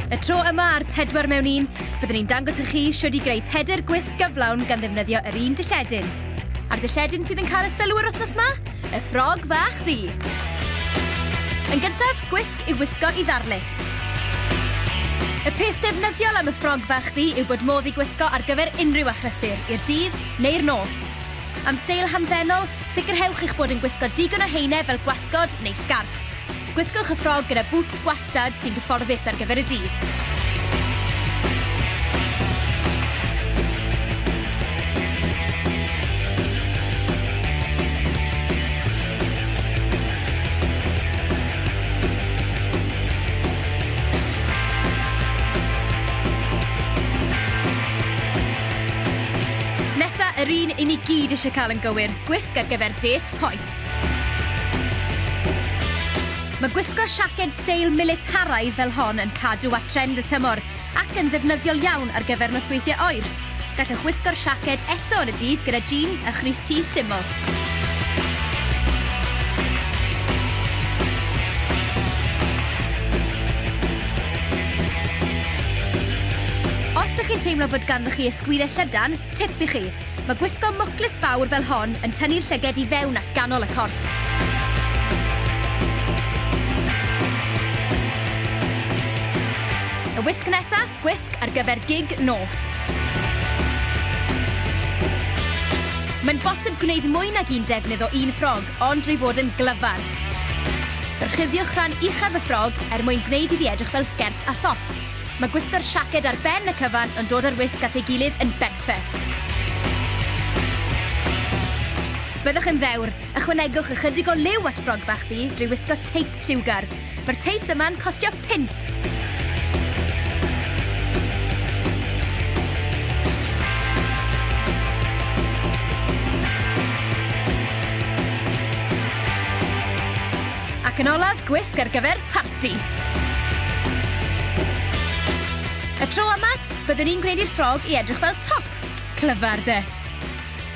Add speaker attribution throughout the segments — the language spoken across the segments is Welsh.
Speaker 1: Y tro yma ar 4 mewn 1, byddwn ni'n dangos i chi siwr i greu 4 gwisg gyflawn gan ddefnyddio yr un dilledyn. A'r dilledyn sydd yn cael y sylw yr wythnos yma, y ffrog fach ddu. Yn gyntaf, gwisg i'w wisgo i ddarlith. Y peth defnyddiol am y ffrog fach ddu yw bod modd i gwisgo ar gyfer unrhyw achlysur, i'r dydd neu'r nos. Am steil hamddenol, sicrhewch eich bod yn gwisgo digon o heinau fel gwasgod neu sgarff. Gwisgwch y ffrog gyda boots gwastad sy'n gyfforddus ar gyfer y dydd. Nesa, yr un i ni gyd eisiau cael yn gywir, gwisg ar gyfer det poeth. Mae gwisgo siaced steil militaraidd fel hon yn cadw at trend y tymor ac yn ddefnyddiol iawn ar gyfer nosweithiau oer. Gallwch gwisgo'r siaced eto yn y dydd gyda jeans a chrys T syml. Os ydych chi'n teimlo bod ganddoch chi ysgwyddau llydan, tip i chi. Mae gwisgo mwclis fawr fel hon yn tynnu'r llyged i fewn at ganol y corff. Y wisg nesaf, gwisg ar gyfer gig nos. Mae'n bosib gwneud mwy nag un defnydd o un ffrog, ond drwy fod yn glyfar. Byrchuddiwch rhan uchaf y ffrog mwyn gwneud iddi edrych fel sgert a thop. Mae gwisgo'r siaced ar ben y cyfan yn dod â'r wisg at ei gilydd yn berffaith. Byddwch yn ddewr, ychwanegwch ychydig o liw at ffrog bach ddu drwy wisgo teits lliwgar. Mae'r teits yma'n costio pint. Ac yn olaf, gwisg ar gyfer parti. Y tro yma, byddwn ni'n gwneud i'r ffrog i edrych fel top. Clyfar de.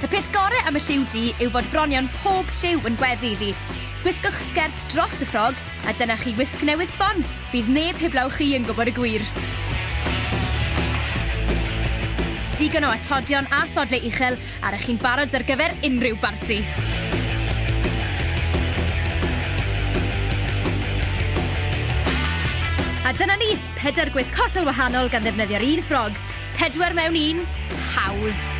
Speaker 1: Y peth gorau am y lliw du yw fod bronion pob lliw yn gweddu iddi. Gwisgwch sgert dros y ffrog, a dyna chi wisg newydd sbon. Bydd neb heblaw chi yn gwybod y gwir. Digon o atodion a sodlau uchel, a rydych chi'n barod ar gyfer unrhyw barti. A dyna ni, 4 gwisg hollol wahanol gan ddefnyddio'r un ffrog. 4 mewn 1, hawdd.